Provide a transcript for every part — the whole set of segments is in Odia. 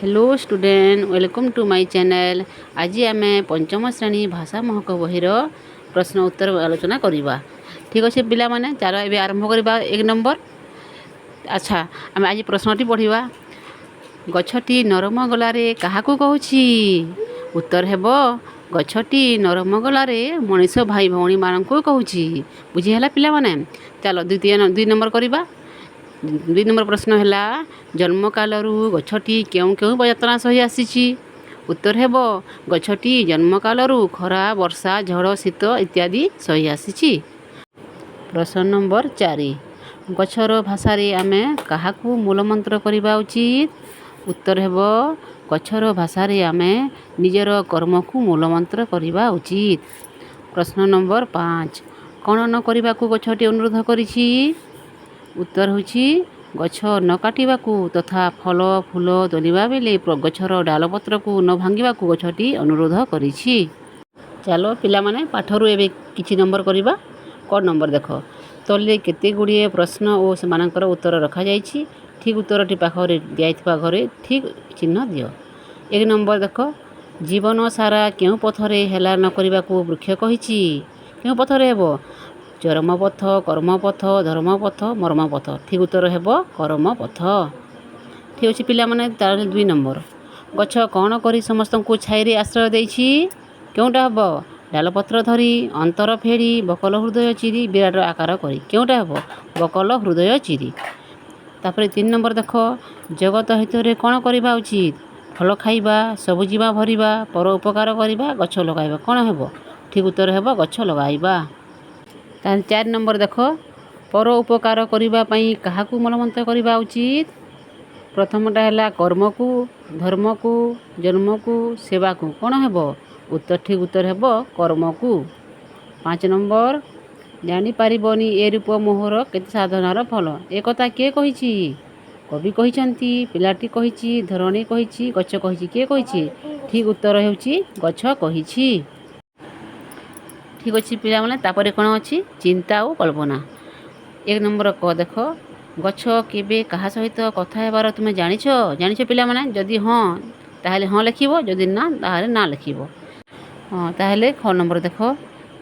Hello student welcome to my channel. आज आम पंचम श्रेणी भाषा महक बहिर प्रश्न उत्तर आलोचना करवा। ठीक अच्छे पिला माने चलो ए आरंभ करवा। एक नंबर। अच्छा आम आज प्रश्नटी पढ़ा। गछटी नरम गलारे काहाकू कहूछि? उत्तर हेब गछटी नरम गलारे मनीष भाई भौणी मानकू कहूछि। बुझीगला पिला माने। चलो दुई नंबर करवा। 2 नंबर प्रश्न है जन्म कालरू गछटी क्यों क्यों यातना सही आसी? उत्तर हेब गछटी जन्म कालरू खरा वर्षा झड़ शीत इत्यादि सही आसी। प्रश्न नंबर 4 गछर भाषा आम क्या मूलमंत्र करवा उचित? उत्तर हेब गछर भाषा आम निजर कर्म को मूलमंत्र करवा उचित। प्रश्न नंबर 5 कौन न करने को गछटी अनुरोध करिछि? उत्तर होछि गछ न काटिबा तथा फल फूल तोलिबा बेले गछर डालपत्र को न भांगिबा गछटी अनुरोध करिछि। चलो पिला माने पाठरू एबे किछि नंबर करवा। क नंबर देख तले केते गुड़िए प्रश्न और सेमानकर उत्तर रखा जाइछि। ठीक उत्तरटी पाखरे दियाइथिबा घरे ठीक चिन्ह दियो। 1 नंबर देख जीवन सारा केउ पथरे हेला न करने को वृक्ष कहिछि? केउ पथरे हेबो? चरमपथ कर्मपथ धर्मपथ मर्मपथ। ठीक उत्तर हेब कर्मपथ। ठीक अच्छे पिला माने 2 नंबर गछ कौन करी समस्त को छाई आश्रय देछि? केउटा हेब? डालपत्र धरी अंतर फेड़ी बकल हृदय चिरी विराट आकार करी। केउटा हेब? बकल हृदय चिरी। तापर 3 नंबर देख जगत हित रे कौन करवा उचित? फल खाइबा सबुजीवा भरिबा पर उपकार करवा गछ लगाइबा। कौन हेब? ठीक उत्तर हेब गछ लगाइबा। 4 नंबर देख पर उपकार करने क्या मूलमंत्र करवा उचित? प्रथमटा है कर्म को धर्म को जन्म को सेवा को। कौन हेब? उत्तर ठीक उत्तर हेब कर्म को। 5 नंबर जानी पारिबनी ए रूप मोहर केते साधनार फल। एक कथा किए कहिछि? कवि कहिछंती, पिलाटी कहिछि, धरणी कहिछि, गछ कहिछि। किए कहिछि? ठीक उत्तर हेउछि गछ कहिछि। ठीक अच्छे पिला माने तापरे कौन अच्छी चिंता और कल्पना। 1 नंबर क देख गछ केबे कहा सहित कथा हेबार तुमे जानिछ पिला माने? जदि हाँ ताहले हाँ लिखिबो, जदि ना ताहले ना लिखिबो। हाँ ताहले ख नंबर देख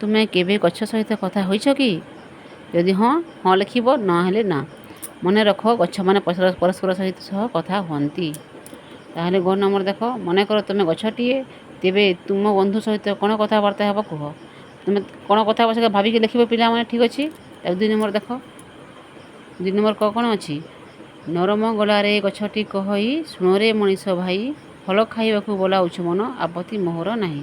तुमे केबे गछ सहित कथा होइछ कि? जदि हाँ हाँ लिखिबो, ना हेले ना। मने रख गछ माने परस्पर सहित सह कथा हुअंती। ताहले ग नंबर देख मने कर तुमे गछटिए तेबे तुम बंधु सहित कौन कथबार्ता हेब कह। तुम कौन कथा बस भाविक लिखिबो पिला माने। ठीक अच्छे। 2 नंबर देख 2 नंबर कौन अच्छी नरम गलारे गछटी कही शुणरे मनीष भाई फल खाइबा बोला उछु मन आपत्ति मोहर नाही।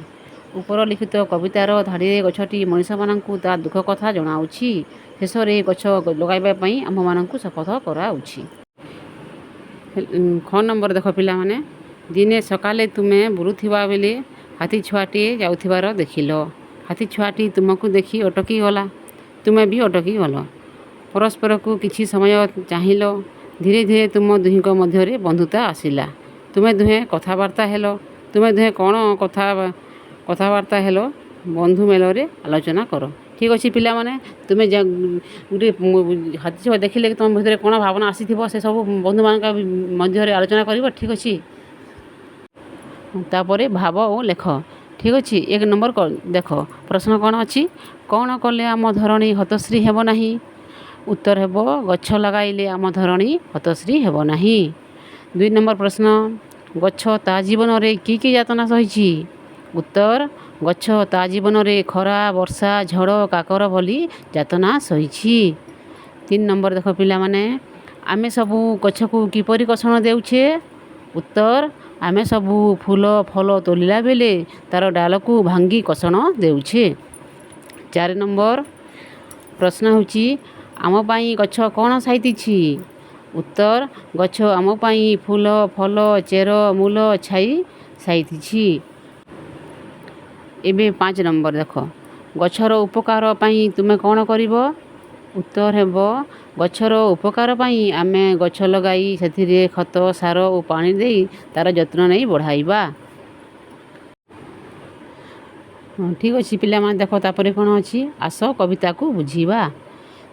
ऊपर लिखित कवितार धाड़ी गछटी मनीष मानू ता दुख कथा जनाऊँछि। शेष में गछ लगाइबा आम मानू शपथ कराउछि। ख नंबर देख पिला माने दिने सकाले तुमे बुलुथिबा बेले हाथी छुआटे जाउथिबार देखिल। हाथी छुआटी तुमको देखी अटकी गला, तुमे भी अटकी गल। परस्पर को किछि समय चाहिल। धीरे धीरे तुम दुहिंक मध्य बंधुता आसिला। तुमे दुहे कथबार्ता हेल। तुमे दुहे कौन कथबार्ता हेल बंधु मेल आलोचना कर। ठीक अच्छे पिला माने तुमे गोटे हाथी छुआ देखिले तुम भितर कौन भावना आसी से सब बंधु मान मध्य आलोचना कर। ठीक अच्छे तापरे भाव और लेख। ठीक अच्छे 1 नंबर देख प्रश्न कौन अच्छी कौन कले आम धरणी हतश्री हेब नाही? उत्तर हेब गछ लगाइले आम धरणी हतश्री हेब नाही। 2 नंबर प्रश्न गछ ता जीवन रे की यातना सहिछि? उत्तर गछ ता जीवन रे खरा वर्षा झड़ काकर भली यातना सहिछि। 3 नंबर देख पिला माने आमे सबू गछ को किपरि कषण देउछे? उत्तर आमे सबू फूल फल तोलिला बेले तार डाल को भांगी कषण देउछे। 4 नंबर प्रश्न होची आम पाई गछ कौन साइतिछि? उत्तर गछ आम पाई फूल फल चेर मूल छाई साइतिछि। एबे 5 नंबर देख गछर उपकार पाई तुमे कौन करिवो? उत्तर हेब गछर उपकार पाई आमे गछ लगाई सेथिरे खत सार और पानी देई तार जत्न नहीं बढ़ाइबा। ठीक अच्छे पिला माने देख तापरे कौन अच्छी आस कविता को बुझीबा।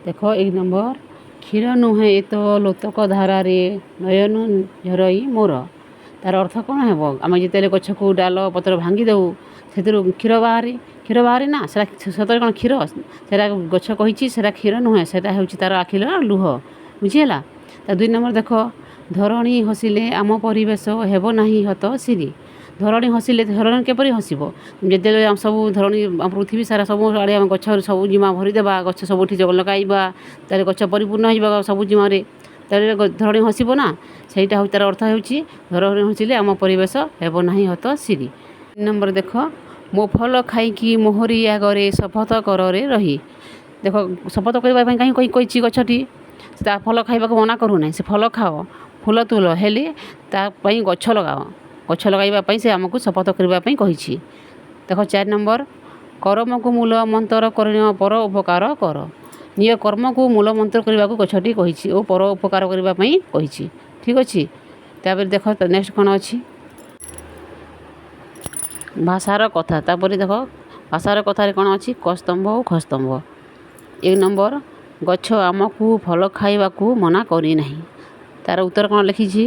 देख 1 नंबर क्षीर नुहे ए तो लोतक धारा रे नयन झरई मोर ତାର ଅର୍ଥ କ'ଣ ହେବ? ଆମେ ଯେତେବେଳେ ଗଛକୁ ଡାଳ ପତ୍ର ଭାଙ୍ଗି ଦେଉ ସେଥିରୁ କ୍ଷୀର ବାହାରେ ନା, ସେଟା ସତରେ କ'ଣ କ୍ଷୀର? ସେଟା ଗଛ କହିଛି ସେଟା କ୍ଷୀର ନୁହେଁ, ସେଟା ହେଉଛି ତାର ଆଖିର ଲୁହ। ବୁଝିହେଲା? ତା 2 ନମ୍ବର ଦେଖ, ଧରଣୀ ହସିଲେ ଆମ ପରିବେଶ ହେବ ନାହିଁ ହତ ସିରି। ଧରଣୀ ହସିଲେ ଧରଣୀ କିପରି ହସିବ? ଯେତେବେଳେ ସବୁ ଧରଣୀ ପୃଥିବୀ ସାରା ସବୁ ଆଡ଼େ ଆମେ ଗଛ ସବୁ ଜିମା ଭରିଦେବା, ଗଛ ସବୁଠି ଲଗାଇବା, ତାହେଲେ ଗଛ ପରିପୂର୍ଣ୍ଣ ହେଇଯିବ ସବୁ ଜିମାରେ, ତାହେଲେ ଧରଣୀ ହସିବ ନା। ସେଇଟା ହେଉଛି ତାର ଅର୍ଥ ହେଉଛି ଧରଣୀ ହସିଲେ ଆମ ପରିବେଶ ହେବ ନାହିଁ ହତ ସିରି। 3 ନମ୍ବର ଦେଖ, ମୋ ଫଳ ଖାଇକି ମୋହରି ଆଗରେ ଶପଥ କରରେ ରହି। ଦେଖ ଶପଥ କରିବା ପାଇଁ କାହିଁ କହିଛି ଗଛଟି? ତା ଫଳ ଖାଇବାକୁ ମନା କରୁନାହିଁ, ସେ ଫଳ ଖାଅ, ଫୁଲ ତୁଲ, ହେଲେ ତା ପାଇଁ ଗଛ ଲଗାଅ। ଗଛ ଲଗାଇବା ପାଇଁ ସେ ଆମକୁ ଶପଥ କରିବା ପାଇଁ କହିଛି। ଦେଖ 4 ନମ୍ବର, କର୍ମକୁ ମୂଳ ମନ୍ତ୍ର କରିଣ ପର ଉପକାର କର। ନିଜ କର୍ମକୁ ମୂଳ ମନ୍ତ୍ର କରିବାକୁ ଗଛଟି କହିଛି ଓ ପର ଉପକାର କରିବା ପାଇଁ କହିଛି। ଠିକ୍ ଅଛି। ତାପରେ ଦେଖ ନେକ୍ସଟ କ'ଣ ଅଛି? ଭାଷାର କଥା। ତାପରେ ଦେଖ ଭାଷାର କଥାରେ କ'ଣ ଅଛି? କସ୍ତମ୍ଭ ଓ ଖସ୍ତମ୍ଭ। 1 ନମ୍ବର, ଗଛ ଆମକୁ ଫଳ ଖାଇବାକୁ ମନା କରିନାହିଁ। ତାର ଉତ୍ତର କ'ଣ ଲେଖିଛି?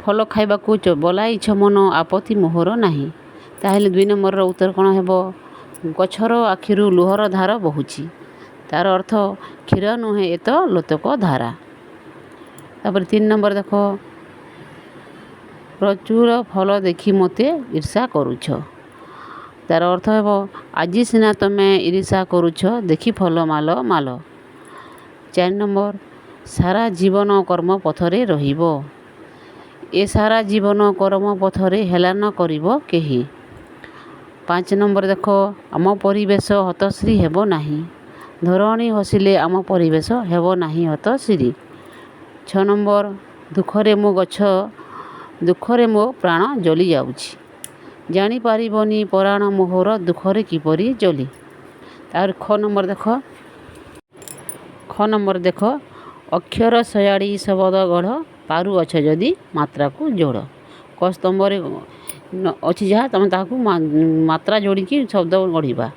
ଫଳ ଖାଇବାକୁ ବୋଲାଇଛ ମନ ଆପତ୍ତି ମୋହର ନାହିଁ। ତାହେଲେ 2 ନମ୍ବରର ଉତ୍ତର କ'ଣ ହେବ? ଗଛର ଆଖିରୁ ଲୁହର ଧାର ବହୁଛି। ତାର ଅର୍ଥ କ୍ଷୀର ନୁହେଁ ଏ ତ ଲୋତକ ଧାରା। ତାପରେ 3 ନମ୍ବର ଦେଖ, ପ୍ରଚୁର ଫଳ ଦେଖି ମୋତେ ଈର୍ଷା କରୁଛ। ତାର ଅର୍ଥ ହେବ ଆଜି ସିନା ତମେ ଈର୍ଷା କରୁଛ, ଦେଖି ଫଳ ମାଲ ମାଲ। 4 ନମ୍ବର, ସାରା ଜୀବନ କର୍ମ ପଥରେ ରହିବ। ଏ ସାରା ଜୀବନ କର୍ମ ପଥରେ ହେଲାନ କରିବ କେହି। 5 ନମ୍ବର ଦେଖ, ଆମ ପରିବେଶ ହତଶ୍ରୀ ହେବ ନାହିଁ। ଧରଣୀ ହସିଲେ ଆମ ପରିବେଶ ହେବ ନାହିଁ ହତଶ୍ରୀ। 6 ନମ୍ବର, ଦୁଃଖରେ ମୋ ପ୍ରାଣ ଜଳି ଯାଉଛି। ଜାଣିପାରିବନି ପରାଣ ମୋହର ଦୁଃଖରେ କିପରି ଜଳି। ତାପରେ ଖ ନମ୍ବର ଦେଖ, ଅକ୍ଷର ଶୟାଡ଼ି ଶବଦ ଗଢ଼, ପାରୁଅଛ ଯଦି ମାତ୍ରାକୁ ଯୋଡ଼। କ ସ୍ତମ୍ଭରେ ଅଛି ଯାହା ତମେ ତାହାକୁ ମାତ୍ରା ଯୋଡ଼ିକି ଶବ୍ଦ ଗଢ଼ିବା।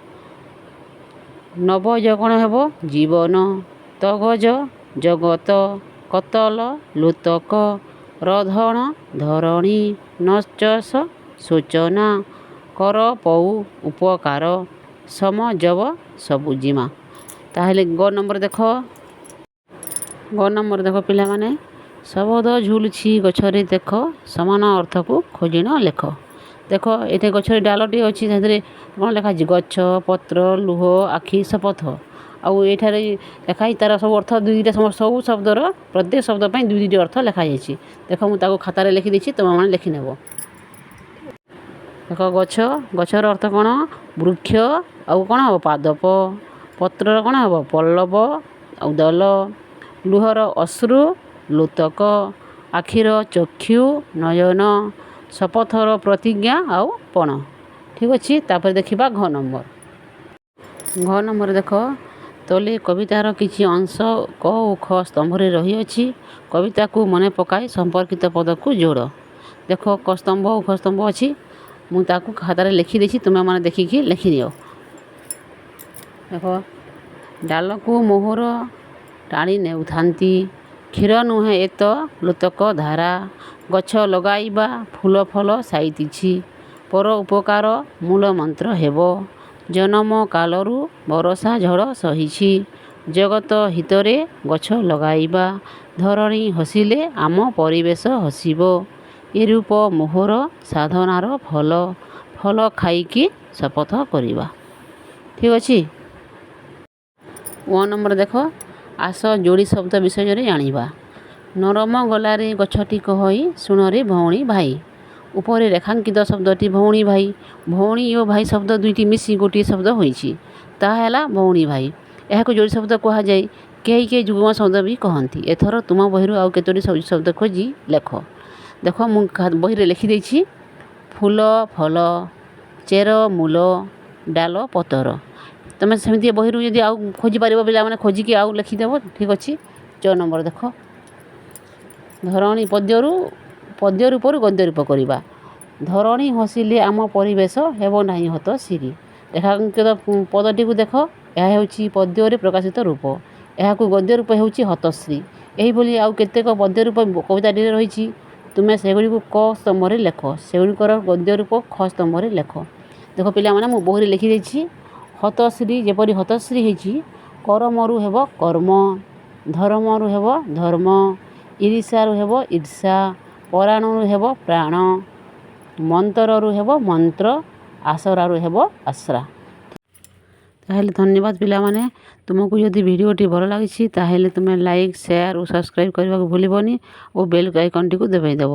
ନବଜ କ'ଣ ହେବ? ଜୀବନ, ତଗଜ ଜଗତ, କତଲ ଲୋତକ, ରଧଣ ଧରଣୀ, ନଚସ ସୂଚନା, କର ପଉ ଉପକାର, ସମଜବ ସବୁଜିମା। ତାହେଲେ ଗ ନମ୍ବର ଦେଖ ପିଲାମାନେ, ଶବଦ ଝୁଲୁଛି ଗଛରେ ଦେଖ, ସମାନ ଅର୍ଥକୁ ଖୋଜିଣ ଲେଖ। ଦେଖ ଏଠି ଗଛରେ ଡାଲଟି ଅଛି, ସେଥିରେ କ'ଣ ଲେଖାଯାଇଛି? ଗଛ, ପତ୍ର, ଲୁହ, ଆଖି, ଶପଥ। ଆଉ ଏଠାରେ ଲେଖାହେଇ ତାର ସବୁ ଅର୍ଥ ଦୁଇଟା, ସବୁ ଶବ୍ଦର ପ୍ରତ୍ୟେକ ଶବ୍ଦ ପାଇଁ 2 ଅର୍ଥ ଲେଖାଯାଇଛି। ଦେଖ ମୁଁ ତାକୁ ଖାତାରେ ଲେଖିଦେଇଛି, ତୁମେମାନେ ଲେଖିନେବ। ଦେଖ ଗଛର ଅର୍ଥ କ'ଣ? ବୃକ୍ଷ। ଆଉ କ'ଣ ହେବ? ପାଦପ। ପତ୍ରର କ'ଣ ହେବ? ପଲ୍ଲବ ଆଉ ଦଳ। ଲୁହର ଅଶ୍ରୁ ଲୋତକ। ଆଖିର ଚକ୍ଷୁ ନୟନ। ଶପଥର ପ୍ରତିଜ୍ଞା ଆଉ ପଣ। ଠିକ୍ ଅଛି। ତାପରେ ଦେଖିବା ଘ ନମ୍ବର ଦେଖ, ତଳେ କବିତାର କିଛି ଅଂଶ କ ଓ ଖ ସ୍ତମ୍ଭରେ ରହିଅଛି। କବିତାକୁ ମନେ ପକାଇ ସମ୍ପର୍କିତ ପଦକୁ ଯୋଡ଼। ଦେଖ କ ସ୍ତମ୍ଭ ଓ ଖ ସ୍ତମ୍ଭ ଅଛି, ମୁଁ ତାକୁ ଖାତାରେ ଲେଖିଦେଇଛି, ତୁମେମାନେ ଦେଖିକି ଲେଖିନିଅ। ଦେଖ, ଡାଲକୁ ମୋହର ଟାଣି ନେଉଥାନ୍ତି, କ୍ଷୀର ନୁହେଁ ଏ ତ ଲୋତକ ଧାରା। ଗଛ ଲଗାଇବା ଫୁଲ ଫଳ ସାଇତିଛି, ପର ଉପକାର ମୂଳ ମନ୍ତ୍ର ହେବ। ଜନମ କାଳରୁ ବରଷା ଝଡ଼ ସହିଛି, ଜଗତ ହିତରେ ଗଛ ଲଗାଇବା। ଧରଣୀ ହସିଲେ ଆମ ପରିବେଶ ହସିବ, ଏ ରୂପ ମୋହର ସାଧନାର ଫଳ ଖାଇକି ଶପଥ କରିବା। ଠିକ୍ ଅଛି। 1 ନମ୍ବର ଦେଖ, ଆସ ଯୋଡ଼ି ଶବ୍ଦ ବିଷୟରେ ଜାଣିବା। ନରମ ଗଲାରେ ଗଛଟି କହଇ, ଶୁଣରେ ଭଉଣୀ ଭାଇ। ଉପରେ ରେଖାଙ୍କିତ ଶବ୍ଦଟି ଭଉଣୀ ଭାଇ। ଭଉଣୀ ଓ ଭାଇ ଶବ୍ଦ ଦୁଇଟି ମିଶି ଗୋଟିଏ ଶବ୍ଦ ହୋଇଛି, ତାହା ହେଲା ଭଉଣୀ ଭାଇ। ଏହାକୁ ଯୋଡ଼ି ଶବ୍ଦ କୁହାଯାଏ। କେହି ଯୁଗ୍ମ ଶବ୍ଦ ବି କହନ୍ତି। ଏଥର ତୁମ ବହିରୁ ଆଉ କେତୋଟି ଶବ୍ଦ ଖୋଜି ଲେଖ। ଦେଖ ମୁଁ ବହିରେ ଲେଖିଦେଇଛି, ଫୁଲ ଫଳ, ଚେର ମୂଳ, ଡାଳ ପତର। ତୁମେ ସେମିତି ବହିରୁ ଯଦି ଆଉ ଖୋଜିପାରିବ ପିଲାମାନେ ଖୋଜିକି ଆଉ ଲେଖିଦେବ। ଠିକ୍ ଅଛି। 4 ନମ୍ବର ଦେଖ, ଧରଣୀ ପଦ୍ୟ ରୂପରୁ ଗଦ୍ୟ ରୂପ କରିବା। ଧରଣୀ ହସିଲେ ଆମ ପରିବେଶ ହେବ ନାହିଁ ହତଶ୍ରୀ। ରେଖାଙ୍କିତ ପଦଟିକୁ ଦେଖ, ଏହା ହେଉଛି ପଦ୍ୟରେ ପ୍ରକାଶିତ ରୂପ, ଏହାକୁ ଗଦ୍ୟ ରୂପ ହେଉଛି ହତଶ୍ରୀ। ଏହିଭଳି ଆଉ କେତେକ ପଦ୍ୟ ରୂପ କବିତାଟିରେ ରହିଛି, ତୁମେ ସେଗୁଡ଼ିକୁ କ ସ୍ତମ୍ଭରେ ଲେଖ। ସେଗୁଡ଼ିକର ଗଦ୍ୟ ରୂପ ଖ ସ୍ତମ୍ଭରେ ଲେଖ। ଦେଖ ପିଲାମାନେ ମୁଁ ବହିରେ ଲେଖିଦେଇଛି। ହତଶ୍ରୀ ଯେପରି ହତଶ୍ରୀ ହେଇଛି, କରମରୁ ହେବ କର୍ମ, ଧର୍ମରୁ ହେବ ଧର୍ମ, ଈର୍ଷାରୁ ହେବ ଈର୍ଷା, ପରାଣରୁ ହେବ ପ୍ରାଣ, ମନ୍ତରରୁ ହେବ ମନ୍ତ୍ର, ଆସରାରୁ ହେବ ଆଶ୍ରା। ତାହେଲେ ଧନ୍ୟବାଦ ପିଲାମାନେ। ତୁମକୁ ଯଦି ଭିଡ଼ିଓଟି ଭଲ ଲାଗିଛି ତାହେଲେ ତୁମେ ଲାଇକ୍, ସେୟାର ଓ ସବସ୍କ୍ରାଇବ୍ କରିବାକୁ ଭୁଲିବନି ଓ ବେଲ୍ ଆଇକନ୍ଟିକୁ ଦବାଇ ଦେବ।